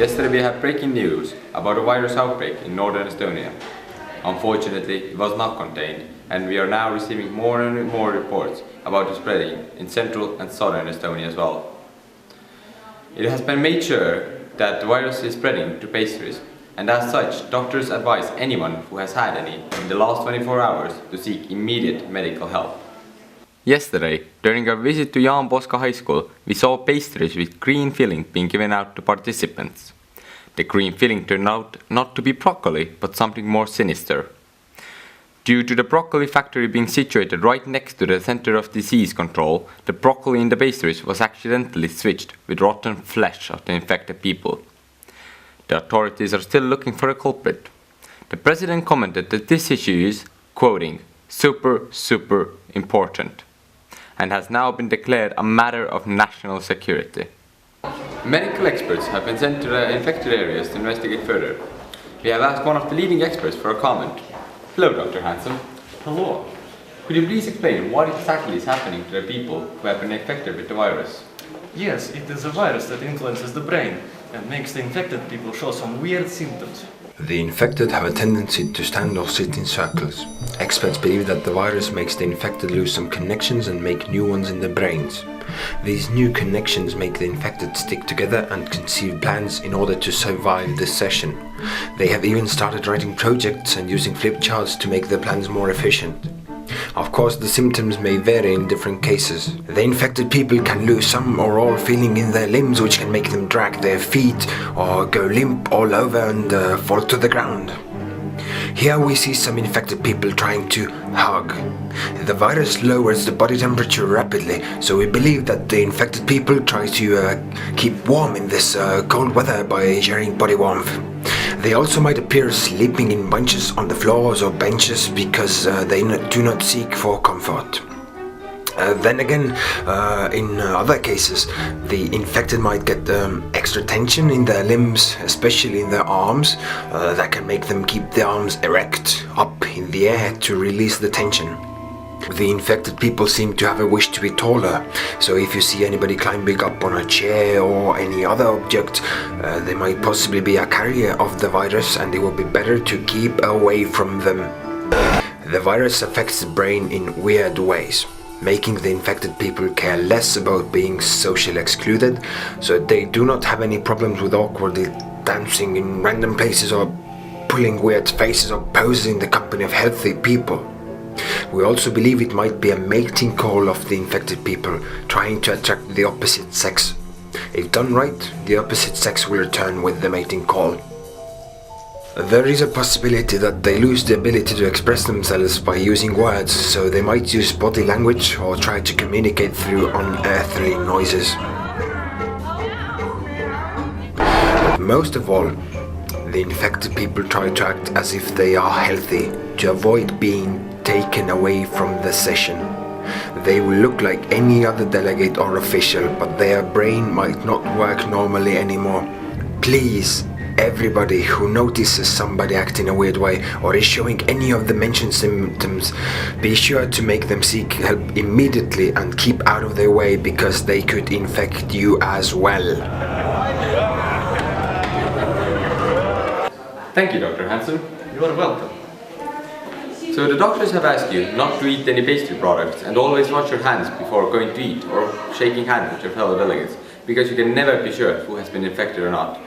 Yesterday we had breaking news about a virus outbreak in northern Estonia. Unfortunately, it was not contained, and we are now receiving more and more reports about the spreading in central and southern Estonia as well. It has been made sure that the virus is spreading to pastries, and as such, doctors advise anyone who has had any in the last 24 hours to seek immediate medical help. Yesterday, during our visit to Jaan Poska High School, we saw pastries with green filling being given out to participants. The green filling turned out not to be broccoli, but something more sinister. Due to the broccoli factory being situated right next to the center of disease control, the broccoli in the pastries was accidentally switched with rotten flesh of the infected people. The authorities are still looking for a culprit. The president commented that this issue is, quoting, super important, and has now been declared a matter of national security. Medical experts have been sent to the infected areas to investigate further. We have asked one of the leading experts for a comment. Hello, Dr. Hansen. Hello. Could you please explain what exactly is happening to the people who have been infected with the virus? Yes, it is a virus that influences the brain and makes the infected people show some weird symptoms. The infected have a tendency to stand or sit in circles. Experts believe that the virus makes the infected lose some connections and make new ones in their brains. These new connections make the infected stick together and conceive plans in order to survive this session. They have even started writing projects and using flip charts to make their plans more efficient. Of course, the symptoms may vary in different cases. The infected people can lose some or all feeling in their limbs, which can make them drag their feet or go limp all over and fall to the ground. Here we see some infected people trying to hug. The virus lowers the body temperature rapidly, so we believe that the infected people try to keep warm in this cold weather by sharing body warmth. They also might appear sleeping in bunches on the floors or benches because they do not seek for comfort. Then again, in other cases, the infected might get extra tension in their limbs, especially in their arms, that can make them keep the arms erect up in the air to release the tension. The infected people seem to have a wish to be taller, so if you see anybody climbing up on a chair or any other object, they might possibly be a carrier of the virus, and it will be better to keep away from them. The virus affects the brain in weird ways, making the infected people care less about being socially excluded, so they do not have any problems with awkwardly dancing in random places or pulling weird faces or poses in the company of healthy people. We also believe it might be a mating call of the infected people, trying to attract the opposite sex. If done right, the opposite sex will return with the mating call. There is a possibility that they lose the ability to express themselves by using words, so they might use body language or try to communicate through unearthly noises. But most of all, the infected people try to act as if they are healthy to avoid being taken away from the session. They will look like any other delegate or official, but their brain might not work normally anymore. Please, everybody who notices somebody acting a weird way or is showing any of the mentioned symptoms, be sure to make them seek help immediately and keep out of their way, because they could infect you as well. Thank you, Dr. Hansen. You are welcome. So the doctors have asked you not to eat any pastry products and always wash your hands before going to eat or shaking hands with your fellow delegates, because you can never be sure who has been infected or not.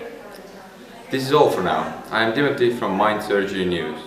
This is all for now. I am Timothy from Mind Surgery News.